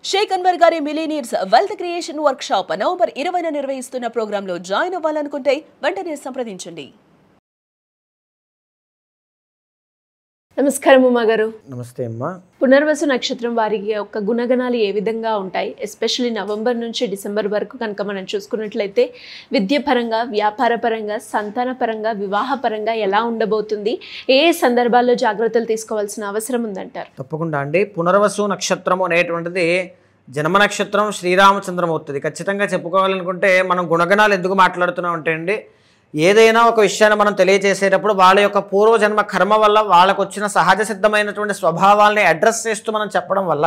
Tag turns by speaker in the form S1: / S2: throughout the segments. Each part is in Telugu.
S1: షేక్ అన్వర్ గారి millionaires wealth creation workshop November 20న నిర్వహిస్తున్న ప్రోగ్రాంలో జాయిన్ అవ్వాలనుకుంటే వెంటనే సంప్రదించండి.
S2: నమస్కారం ఉమా గారు.
S3: నమస్తే అమ్మా.
S2: పునర్వసు నక్షత్రం వారికి యొక్క గుణగణాలు ఏ విధంగా ఉంటాయి? ఎస్పెషల్లీ నవంబర్ నుంచి డిసెంబర్ వరకు కనుక మనం చూసుకున్నట్లయితే విద్యపరంగా, వ్యాపారపరంగా, సంతానపరంగా, వివాహపరంగా ఎలా ఉండబోతుంది? ఏ సందర్భాల్లో జాగ్రత్తలు తీసుకోవాల్సిన అవసరం ఉందంటారు?
S3: తప్పకుండా అండి. పునర్వసు నక్షత్రం అనేటువంటిది జన్మ నక్షత్రం శ్రీరామచంద్రమూర్తిది. ఖచ్చితంగా చెప్పుకోవాలనుకుంటే మనం గుణగణాలు ఎందుకు మాట్లాడుతున్నాం అంటే అండి, ఏదైనా ఒక విషయాన్ని మనం తెలియజేసేటప్పుడు వాళ్ళ యొక్క పూర్వజన్మ కర్మ వల్ల వాళ్ళకు వచ్చిన సహజ సిద్ధమైనటువంటి స్వభావాల్ని అడ్రస్ చేస్తూ మనం చెప్పడం వల్ల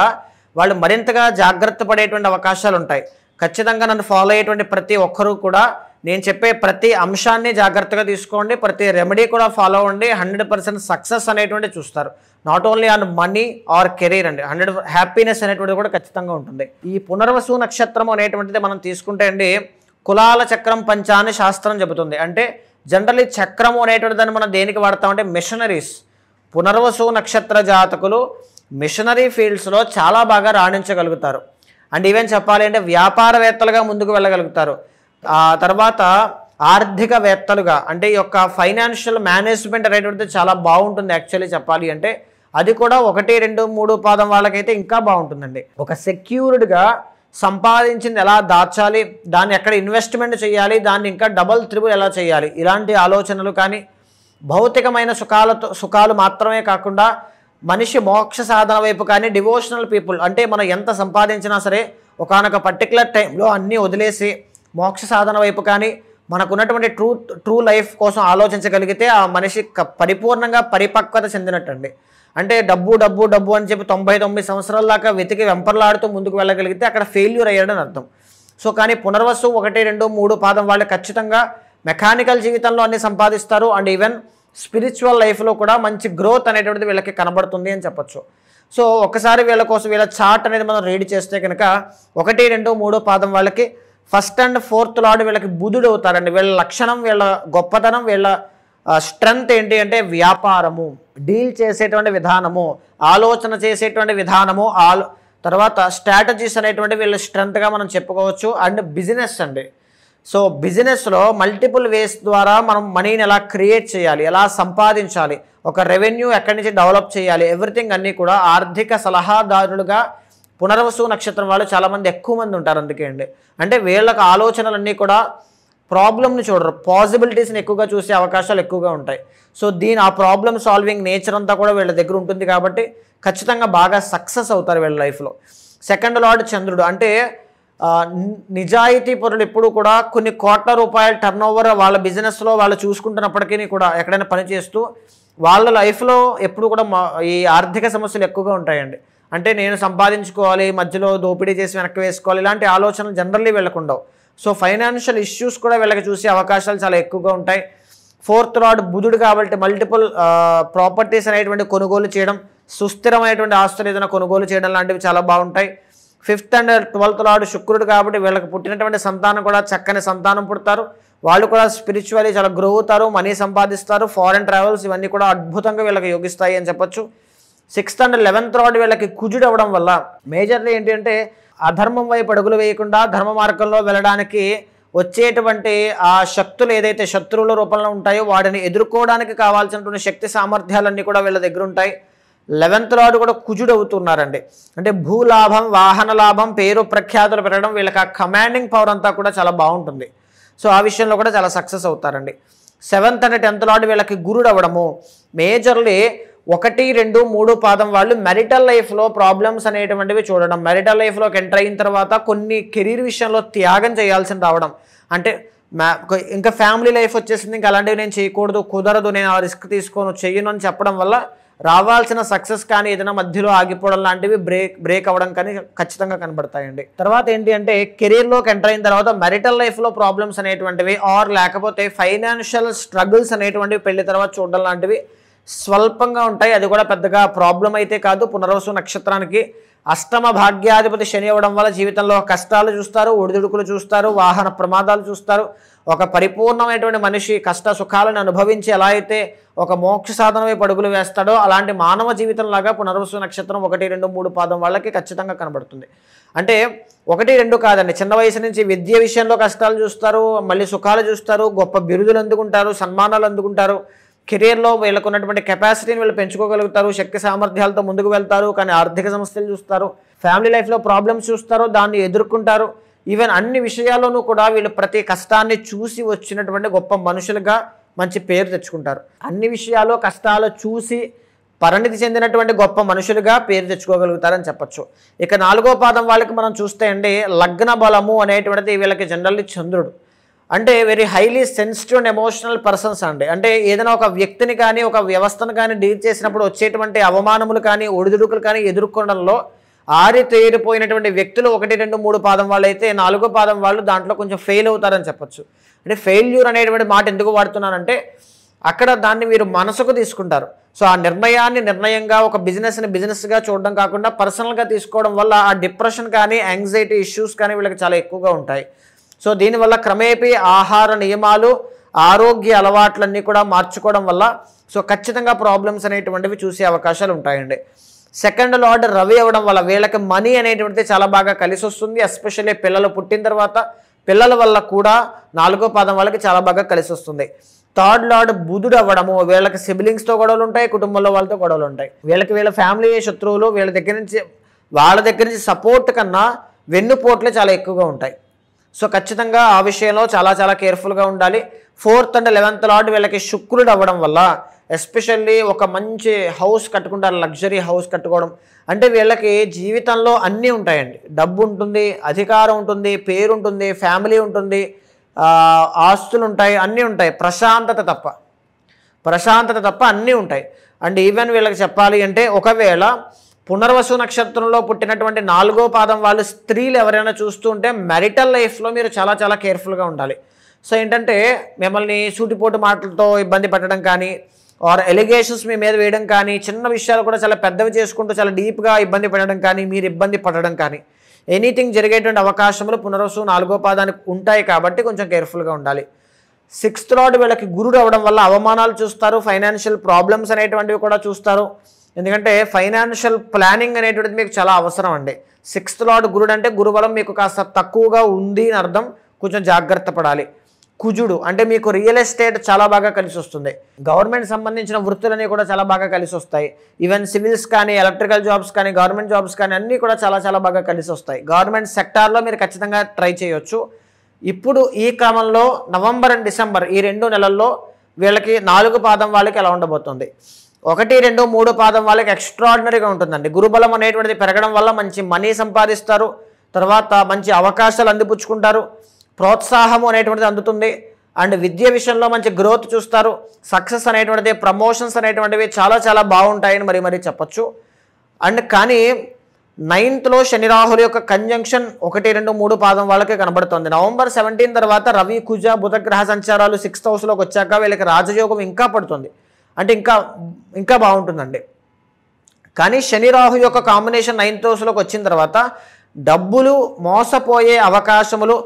S3: వాళ్ళు మరింతగా జాగ్రత్త పడేటువంటి అవకాశాలు ఉంటాయి. ఖచ్చితంగా నన్ను ఫాలో అయ్యేటువంటి ప్రతి ఒక్కరూ కూడా నేను చెప్పే ప్రతి అంశాన్ని జాగ్రత్తగా తీసుకోండి, ప్రతి రెమెడీ కూడా ఫాలో అవ్వండి. 100% సక్సెస్ అనేటువంటి చూస్తారు. Not only on money are career అండి, 100 హ్యాపీనెస్ అనేటువంటిది కూడా ఖచ్చితంగా ఉంటుంది. ఈ పునర్వసు నక్షత్రం అనేటువంటిది మనం తీసుకుంటే అండి, కులాల చక్రం పంచాన్ని శాస్త్రం చెబుతుంది. అంటే జనరల్లీ చక్రము అనేటువంటి దాన్ని మనం దేనికి వాడతామంటే మిషనరీస్. పునర్వసు నక్షత్ర జాతకులు మిషనరీ ఫీల్డ్స్లో చాలా బాగా రాణించగలుగుతారు. అండ్ ఈవెన్ చెప్పాలి అంటే వ్యాపారవేత్తలుగా ముందుకు వెళ్ళగలుగుతారు. ఆ తర్వాత ఆర్థికవేత్తలుగా, అంటే ఈ యొక్క ఫైనాన్షియల్ మేనేజ్మెంట్ అనేటువంటిది చాలా బాగుంటుంది. యాక్చువల్లీ చెప్పాలి అంటే అది కూడా 1, 2, 3 పాదం వాళ్ళకైతే ఇంకా బాగుంటుందండి. ఒక సెక్యూర్డ్గా సంపాదించింది ఎలా దాచాలి, దాన్ని ఎక్కడ ఇన్వెస్ట్మెంట్ చేయాలి, దాన్ని ఇంకా డబల్ త్రిబుల్ ఎలా చేయాలి, ఇలాంటి ఆలోచనలు కానీ, భౌతికమైన సుఖాలు మాత్రమే కాకుండా మనిషి మోక్ష సాధన వైపు కానీ, డివోషనల్ పీపుల్ అంటే మనం ఎంత సంపాదించినా సరే ఒకానొక పర్టికులర్ టైంలో అన్నీ వదిలేసి మోక్ష సాధన వైపు కానీ, మనకున్నటువంటి ట్రూ లైఫ్ కోసం ఆలోచించగలిగితే ఆ మనిషి పరిపూర్ణంగా పరిపక్వత చెందినట్టండి. అంటే డబ్బు డబ్బు డబ్బు అని చెప్పి 99 సంవత్సరాల దాకా వెతికి వెంపర్లాడుతూ ముందుకు వెళ్ళగలిగితే అక్కడ ఫెయిల్యూర్ అయ్యాడని అర్థం. సో కానీ పునర్వసు 1, 2, 3 పాదం వాళ్ళు ఖచ్చితంగా మెకానికల్ జీవితంలో అన్ని సంపాదిస్తారు. అండ్ ఈవెన్ స్పిరిచువల్ లైఫ్లో కూడా మంచి గ్రోత్ అనేటువంటిది వీళ్ళకి కనబడుతుంది అని చెప్పొచ్చు. సో ఒకసారి వీళ్ళ కోసం వీళ్ళ చార్ట్ అనేది మనం రీడ్ చేస్తే కనుక 1, 2, 3 పాదం వాళ్ళకి 1st and 4th లార్డ్ వీళ్ళకి బుధుడు అవుతారండి. వీళ్ళ లక్షణం, వీళ్ళ గొప్పతనం, వీళ్ళ స్ట్రెంగ్త్ ఏంటి అంటే వ్యాపారము, డీల్ చేసేటువంటి విధానము, ఆలోచన చేసేటువంటి విధానము, తర్వాత స్ట్రాటజీస్ అనేటువంటి వీళ్ళ స్ట్రెంగ్త్గా మనం చెప్పుకోవచ్చు. అండ్ బిజినెస్ అండి. సో బిజినెస్లో మల్టిపుల్ వేస్ ద్వారా మనం మనీని ఎలా క్రియేట్ చేయాలి, ఎలా సంపాదించాలి, ఒక రెవెన్యూ ఎక్కడి నుంచి డెవలప్ చేయాలి, ఎవ్రీథింగ్ అన్నీ కూడా ఆర్థిక సలహాదారులుగా పునర్వసు నక్షత్రం వాళ్ళు చాలామంది ఎక్కువ మంది ఉంటారు. అందుకే అండి, అంటే వీళ్ళకి ఆలోచనలన్నీ కూడా ప్రాబ్లమ్ని చూడరు, పాసిబిలిటీస్ని ఎక్కువగా చూసే అవకాశాలు ఎక్కువగా ఉంటాయి. సో ఆ ప్రాబ్లమ్ సాల్వింగ్ నేచర్ అంతా కూడా వీళ్ళ దగ్గర ఉంటుంది కాబట్టి ఖచ్చితంగా బాగా సక్సెస్ అవుతారు వీళ్ళ లైఫ్లో. 2nd లార్డ్ చంద్రుడు, అంటే నిజాయితీ పరులు ఎప్పుడు కూడా కొన్ని కోట్ల రూపాయల టర్న్ ఓవర్ వాళ్ళ బిజినెస్లో వాళ్ళు చూసుకుంటున్నప్పటికీ కూడా ఎక్కడైనా పనిచేస్తూ వాళ్ళ లైఫ్లో ఎప్పుడు కూడా ఈ ఆర్థిక సమస్యలు ఎక్కువగా ఉంటాయండి. అంటే నేను సంపాదించుకోవాలి, మధ్యలో దోపిడీ చేసి వెనక్కి వేసుకోవాలి, ఇలాంటి ఆలోచనలు జనరల్లీ వీళ్ళకు ఉండవు. సో ఫైనాన్షియల్ ఇష్యూస్ కూడా వీళ్ళకి చూసే అవకాశాలు చాలా ఎక్కువగా ఉంటాయి. 4th లార్డ్ బుధుడు కాబట్టి మల్టిపుల్ ప్రాపర్టీస్ అనేటువంటి కొనుగోలు చేయడం, సుస్థిరమైనటువంటి ఆస్తులు ఏదైనా కొనుగోలు చేయడం లాంటివి చాలా బాగుంటాయి. 5th and 12th లార్డ్ శుక్రుడు కాబట్టి వీళ్ళకి పుట్టినటువంటి సంతానం కూడా చక్కని సంతానం పుడతారు. వాళ్ళు కూడా స్పిరిచువల్లీ చాలా గ్రో అవుతారు, మనీ సంపాదిస్తారు. ఫారెన్ ట్రావెల్స్ ఇవన్నీ కూడా అద్భుతంగా వీళ్ళకి యోగిస్తాయి అని చెప్పొచ్చు. 6th and 11th లార్డ్ వీళ్ళకి కుజుడు అవ్వడం వల్ల మేజర్లీ ఏంటి అంటే అధర్మం వైపు అడుగులు వేయకుండా ధర్మ మార్గంలో వెళ్ళడానికి వచ్చేటువంటి ఆ శక్తులు ఏదైతే శత్రువుల రూపంలో ఉంటాయో వాటిని ఎదుర్కోవడానికి కావాల్సినటువంటి శక్తి సామర్థ్యాలన్నీ కూడా వీళ్ళ దగ్గర ఉంటాయి. 11th లార్డ్ కూడా కుజుడు అవుతున్నారండి. అంటే భూలాభం, వాహన లాభం, పేరు ప్రఖ్యాతులు పెరగడం, వీళ్ళకి ఆ కమాండింగ్ పవర్ అంతా కూడా చాలా బాగుంటుంది. సో ఆ విషయంలో కూడా చాలా సక్సెస్ అవుతారండి. 7th and 10th లార్డ్ వీళ్ళకి గురుడు అవ్వడము, మేజర్లీ 1, 2, 3 పాదం వాళ్ళు మెరిటల్ లైఫ్లో ప్రాబ్లమ్స్ అనేటువంటివి చూడడం, మెరిటల్ లైఫ్లోకి ఎంటర్ అయిన తర్వాత కొన్ని కెరీర్ విషయంలో త్యాగం చేయాల్సి రావడం, అంటే ఇంకా ఫ్యామిలీ లైఫ్ వచ్చేసింది, ఇంకా అలాంటివి నేను చేయకూడదు, కుదరదు, నేను ఆ రిస్క్ తీసుకోను, చెయ్యను అని చెప్పడం వల్ల రావాల్సిన సక్సెస్ కానీ ఏదైనా మధ్యలో ఆగిపోవడం లాంటివి బ్రేక్ అవ్వడం కానీ ఖచ్చితంగా కనబడతాయండి. తర్వాత ఏంటి అంటే కెరీర్లోకి ఎంటర్ అయిన తర్వాత మెరిటల్ లైఫ్లో ప్రాబ్లమ్స్ అనేటువంటివి లేకపోతే ఫైనాన్షియల్ స్ట్రగుల్స్ అనేటువంటివి పెళ్లి తర్వాత చూడడం లాంటివి స్వల్పంగా ఉంటాయి, అది కూడా పెద్దగా ప్రాబ్లం అయితే కాదు. పునర్వసు నక్షత్రానికి అష్టమ భాగ్యాధిపతి శని అవ్వడం వల్ల జీవితంలో కష్టాలు చూస్తారు, ఒడిదుడుకులు చూస్తారు, వాహన ప్రమాదాలు చూస్తారు. ఒక పరిపూర్ణమైనటువంటి మనిషి కష్ట సుఖాలను అనుభవించి ఎలా అయితే ఒక మోక్ష సాధనమై పరుగులు వేస్తాడో అలాంటి మానవ జీవితంలాగా పునర్వసు నక్షత్రం 1, 2, 3 పాదం వాళ్ళకి ఖచ్చితంగా కనబడుతుంది. అంటే 1, 2 కాదండి, చిన్న వయసు నుంచి విద్య విషయంలో కష్టాలు చూస్తారు, మళ్ళీ సుఖాలు చూస్తారు, గొప్ప బిరుదులు అందుకుంటారు, సన్మానాలు అందుకుంటారు. కెరియర్లో వీళ్ళకు ఉన్నటువంటి కెపాసిటీని వీళ్ళు పెంచుకోగలుగుతారు, శక్తి సామర్థ్యాలతో ముందుకు వెళ్తారు. కానీ ఆర్థిక సమస్యలు చూస్తారు, ఫ్యామిలీ లైఫ్లో ప్రాబ్లమ్స్ చూస్తారు, దాన్ని ఎదుర్కొంటారు. ఈవెన్ అన్ని విషయాల్లోనూ కూడా వీళ్ళు ప్రతి కష్టాన్ని చూసి వచ్చినటువంటి గొప్ప మనుషులుగా మంచి పేరు తెచ్చుకుంటారు. అన్ని విషయాల్లో కష్టాలు చూసి పరిణితి చెందినటువంటి గొప్ప మనుషులుగా పేరు తెచ్చుకోగలుగుతారని చెప్పచ్చు. ఇక 4వ పాదం వాళ్ళకి మనం చూస్తే అండి, లగ్న బలము అనేటువంటిది వీళ్ళకి జనరల్లీ చంద్రుడు. అంటే very highly sensitive and emotional persons అండి. అంటే ఏదైనా ఒక వ్యక్తిని కానీ ఒక వ్యవస్థను కానీ డీల్ చేసినప్పుడు వచ్చేటువంటి అవమానములు కానీ ఒడిదుడుకులు కానీ ఎదుర్కొనడంలో ఆరితేరిపోయినటువంటి వ్యక్తులు 1, 2, 3 పాదం వాళ్ళు అయితే 4వ పాదం వాళ్ళు దాంట్లో కొంచెం ఫెయిల్ అవుతారని చెప్పచ్చు. అంటే ఫెయిల్యూర్ అనేటువంటి మాట ఎందుకు వాడుతున్నానంటే అక్కడ దాన్ని మీరు మనసుకు తీసుకుంటారు. సో ఆ నిర్ణయాన్ని నిర్ణయంగా, ఒక బిజినెస్ని బిజినెస్గా చూడడం కాకుండా పర్సనల్గా తీసుకోవడం వల్ల ఆ డిప్రెషన్ కానీ యాంగ్జైటీ ఇష్యూస్ కానీ వీళ్ళకి చాలా ఎక్కువగా ఉంటాయి. సో దీనివల్ల క్రమేపీ ఆహార నియమాలు, ఆరోగ్య అలవాట్లన్నీ కూడా మార్చుకోవడం వల్ల సో ఖచ్చితంగా ప్రాబ్లమ్స్ అనేటువంటివి చూసే అవకాశాలు ఉంటాయండి. సెకండ్ లార్డ్ రవి అవ్వడం వల్ల వీళ్ళకి మనీ అనేటువంటిది చాలా బాగా కలిసి వస్తుంది. ఎస్పెషల్లీ పిల్లలు పుట్టిన తర్వాత పిల్లల వల్ల కూడా 4వ పాదం వాళ్ళకి చాలా బాగా కలిసి వస్తుంది. థర్డ్ లార్డ్ బుధుడు అవ్వడము, వీళ్ళకి సిబ్లింగ్స్తో గొడవలు ఉంటాయి, కుటుంబంలో వాళ్ళతో గొడవలు ఉంటాయి. వీళ్ళ ఫ్యామిలీ శత్రువులు వాళ్ళ దగ్గర నుంచి సపోర్ట్ కన్నా వెన్నుపోట్లే చాలా ఎక్కువగా ఉంటాయి. సో ఖచ్చితంగా ఆ విషయంలో చాలా కేర్ఫుల్గా ఉండాలి. 4th అండ్ 11th లార్డ్ వీళ్ళకి శుక్రుడు అవ్వడం వల్ల ఎస్పెషల్లీ ఒక మంచి హౌస్ కట్టుకుంటారు, లగ్జరీ హౌస్ కట్టుకోవడం. అంటే వీళ్ళకి జీవితంలో అన్నీ ఉంటాయండి. డబ్బు ఉంటుంది, అధికారం ఉంటుంది, పేరు ఉంటుంది, ఫ్యామిలీ ఉంటుంది, ఆస్తులు ఉంటాయి, అన్నీ ఉంటాయి. ప్రశాంతత తప్ప అన్నీ ఉంటాయి. అండ్ ఈవెన్ వీళ్ళకి చెప్పాలి అంటే ఒకవేళ పునర్వసు నక్షత్రంలో పుట్టినటువంటి 4వ పాదం వాళ్ళు స్త్రీలు ఎవరైనా చూస్తూ ఉంటే మ్యారిటల్ లైఫ్లో మీరు చాలా కేర్ఫుల్గా ఉండాలి. సో ఏంటంటే మిమ్మల్ని సూటిపోటు మాటలతో ఇబ్బంది పెట్టడం కానీ, ఆర్ ఎలిగేషన్స్ మీ మీద వేయడం కానీ, చిన్న విషయాలు కూడా చాలా పెద్దవి చేసుకుంటూ చాలా డీప్గా ఇబ్బంది పెట్టడం కానీ, మీరు ఇబ్బంది పడడం కానీ, ఎనీథింగ్ జరిగేటువంటి అవకాశములు పునర్వసు 4వ పాదానికి ఉంటాయి. కాబట్టి కొంచెం కేర్ఫుల్గా ఉండాలి. 6th లార్డ్ వీళ్ళకి గురుడు అవ్వడం వల్ల అవమానాలు చూస్తారు, ఫైనాన్షియల్ ప్రాబ్లమ్స్ అనేటువంటివి కూడా చూస్తారు. ఎందుకంటే ఫైనాన్షియల్ ప్లానింగ్ అనేటువంటిది మీకు చాలా అవసరం అండి. 6th లార్డ్ గురుడు అంటే గురుబలం మీకు కాస్త తక్కువగా ఉంది అని అర్థం, కొంచెం జాగ్రత్త పడాలి. కుజుడు అంటే మీకు రియల్ ఎస్టేట్ చాలా బాగా కలిసి వస్తుంది. గవర్నమెంట్ సంబంధించిన వృత్తులన్నీ కూడా చాలా బాగా కలిసి వస్తాయి. ఈవెన్ సివిల్స్ కానీ, ఎలక్ట్రికల్ జాబ్స్ కానీ, గవర్నమెంట్ జాబ్స్ కానీ అన్నీ కూడా చాలా బాగా కలిసి వస్తాయి. గవర్నమెంట్ సెక్టార్లో మీరు ఖచ్చితంగా ట్రై చేయొచ్చు. ఇప్పుడు ఈ క్రమంలో నవంబర్ అండ్ డిసెంబర్ ఈ 2 నెలల్లో వీళ్ళకి 4వ పాదం వాళ్ళకి ఎలా ఉండబోతుంది? 1, 2, 3 పాదం వాళ్ళకి ఎక్స్ట్రాడినరీగా ఉంటుందండి. గురుబలం అనేటువంటిది పెరగడం వల్ల మంచి మనీ సంపాదిస్తారు, తర్వాత మంచి అవకాశాలు అందిపుచ్చుకుంటారు, ప్రోత్సాహము అనేటువంటిది అందుతుంది. అండ్ విద్య విషయంలో మంచి గ్రోత్ చూస్తారు. సక్సెస్ అనేటువంటిది, ప్రమోషన్స్ అనేటువంటివి చాలా బాగుంటాయని మరి చెప్పచ్చు. అండ్ కానీ 9th లో శని రాహుల యొక్క కంజంక్షన్ 1, 2, 3 పాదం వాళ్ళకి కనబడుతుంది. నవంబర్ 17 తర్వాత రవి, కుజ, బుధ గ్రహ సంచారాలు 6th హౌస్లోకి వచ్చాక వీళ్ళకి రాజయోగం ఇంకా పడుతుంది. అంటే ఇంకా బాగుంటుందండి. కానీ శని రాహు యొక్క కాంబినేషన్ 9th హౌస్లోకి వచ్చిన తర్వాత డబ్బులు మోసపోయే అవకాశములు,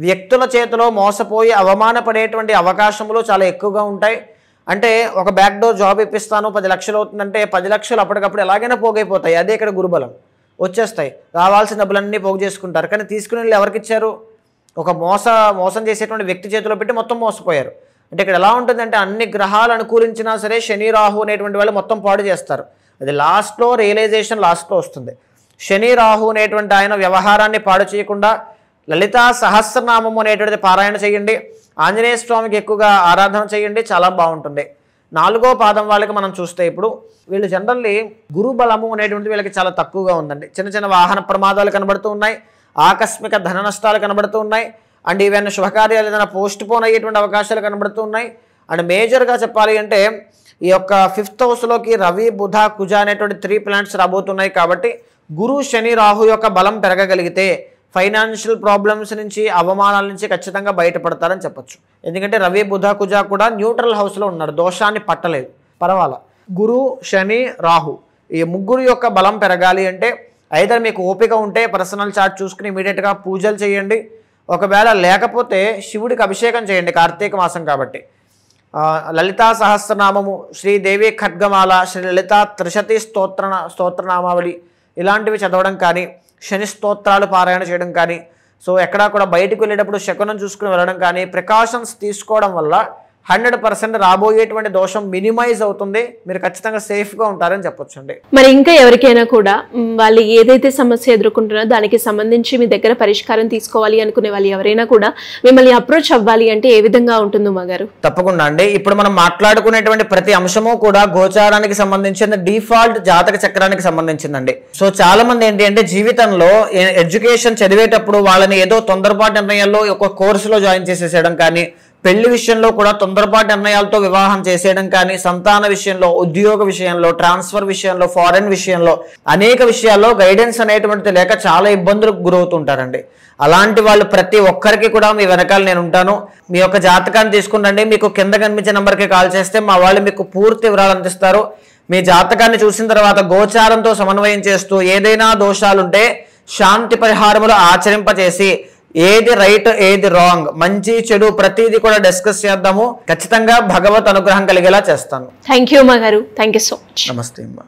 S3: వ్యక్తుల చేతిలో మోసపోయి అవమానపడేటువంటి అవకాశములు చాలా ఎక్కువగా ఉంటాయి. అంటే ఒక బ్యాక్డోర్ జాబ్ ఇప్పిస్తాను 10 లక్షలు అవుతుందంటే 10 లక్షలు అప్పటికప్పుడు ఎలాగైనా పోగైపోతాయి. అదే ఇక్కడ గురుబలం వచ్చేస్తాయి, రావాల్సిన డబ్బులన్నీ పోగు చేసుకుంటారు. కానీ తీసుకుని వాళ్ళు ఎవరికి ఇచ్చారు? ఒక మోసం చేసేటువంటి వ్యక్తి చేతిలో పెట్టి మొత్తం మోసపోయారు. అంటే ఇక్కడ ఎలా ఉంటుందంటే అన్ని గ్రహాలు అనుకూలించినా సరే శని రాహు అనేటువంటి వాళ్ళు మొత్తం పాడు చేస్తారు. అది లాస్ట్లో రియలైజేషన్ లాస్ట్లో వస్తుంది. శని రాహు అనేటువంటి ఆయన వ్యవహారాన్ని పాడు చేయకుండా లలితా సహస్రనామము అనేటువంటిది పారాయణ చేయండి, ఆంజనేయ స్వామికి ఎక్కువగా ఆరాధన చేయండి, చాలా బాగుంటుంది. 4వ పాదం వాళ్ళకి మనం చూస్తే ఇప్పుడు వీళ్ళు జనరల్లీ గురుబలము అనేటువంటి వీళ్ళకి చాలా తక్కువగా ఉందండి. చిన్న వాహన ప్రమాదాలు కనబడుతూ ఉన్నాయి, ఆకస్మిక ధన నష్టాలు కనబడుతూ ఉన్నాయి. అండ్ ఈవెన్ శుభకార్యాలు ఏదైనా పోస్ట్ పోన్ అయ్యేటువంటి అవకాశాలు కనబడుతూ ఉన్నాయి. అండ్ మేజర్గా చెప్పాలి అంటే ఈ యొక్క 5th హౌస్లోకి రవి, బుధ, కుజ అనేటువంటి 3 ప్లానెట్స్ రాబోతున్నాయి. కాబట్టి గురు, శని, రాహు యొక్క బలం పెరగగలిగితే ఫైనాన్షియల్ ప్రాబ్లమ్స్ నుంచి, అవమానాల నుంచి ఖచ్చితంగా బయటపడతారని చెప్పచ్చు. ఎందుకంటే రవి, బుధ, కుజ కూడా న్యూట్రల్ హౌస్లో ఉన్నారు, దోషాన్ని పట్టలేదు, పర్వాలా. గురు, శని, రాహు ఈ ముగ్గురు యొక్క బలం పెరగాలి అంటే ఐదర్ మీకు ఓపిక ఉంటే పర్సనల్ చార్ట్ చూసుకుని ఇమీడియట్గా పూజలు చేయండి. ఒకవేళ లేకపోతే శివుడికి అభిషేకం చేయండి, కార్తీక మాసం కాబట్టి. లలితా సహస్రనామము, శ్రీదేవి ఖడ్గమాల, శ్రీ లలితా త్రిశతి స్తోత్రనామావళి ఇలాంటివి చదవడం కానీ, శని స్తోత్రాలు పారాయణ చేయడం కానీ, సో ఎక్కడా కూడా బయటకు వెళ్ళేటప్పుడు శకునం చూసుకుని వెళ్ళడం కానీ ప్రికాషన్స్ తీసుకోవడం వల్ల 100% రాబోయేటువంటి దోషం మినిమైజ్ అవుతుంది. మీరు ఖచ్చితంగా సేఫ్గా ఉంటారని చెప్పొచ్చండి.
S2: మరి ఇంకా ఎవరికైనా కూడా వాళ్ళు ఏదైతే సమస్య ఎదుర్కొంటున్నారో దానికి సంబంధించి మీ దగ్గర పరిష్కారం తీసుకోవాలి అనుకునే వాళ్ళు ఎవరైనా కూడా మిమ్మల్ని అప్రోచ్ అవ్వాలి అంటే ఏ విధంగా ఉంటుంది ఉమాగారు?
S3: తప్పకుండా అండి. ఇప్పుడు మనం మాట్లాడుకునేటువంటి ప్రతి అంశము కూడా గోచారానికి సంబంధించిన డిఫాల్ట్ జాతక చక్రానికి సంబంధించిందండి. సో చాలా మంది ఏంటి అంటే జీవితంలో ఎడ్యుకేషన్ చదివేటప్పుడు వాళ్ళని ఏదో తొందరపాటు నిర్ణయాల్లో ఒక కోర్సులో జాయిన్ చేసేసేయడం కానీ, పెళ్లి విషయంలో కూడా తొందరపాటు నిర్ణయాలతో వివాహం చేసేయడం కానీ, సంతాన విషయంలో, ఉద్యోగ విషయంలో, ట్రాన్స్ఫర్ విషయంలో, ఫారెన్ విషయంలో అనేక విషయాల్లో గైడెన్స్ అనేటువంటిది లేక చాలా ఇబ్బందులకు గురవుతుంటారండి. అలాంటి వాళ్ళు ప్రతి ఒక్కరికి కూడా మీ వెనకాల నేను ఉంటాను. మీ యొక్క జాతకాన్ని తీసుకుంటండి, మీకు కింద కనిపించే నెంబర్కి కాల్ చేస్తే మా వాళ్ళు మీకు పూర్తి వివరాలు అందిస్తారు. మీ జాతకాన్ని చూసిన తర్వాత గోచారంతో సమన్వయం చేస్తూ ఏదైనా దోషాలుంటే శాంతి పరిహారములు ఆచరింపచేసి ఏది రైట్ ఏది రాంగ్, మంచి చెడు ప్రతిదీ కూడా డిస్కస్ చేద్దాము. ఖచ్చితంగా భగవత్ అనుగ్రహం కలిగేలా చేస్తాను.
S2: థ్యాంక్ యూ ఉమా గారు. Thank you so much.
S3: నమస్తే అమ్మా.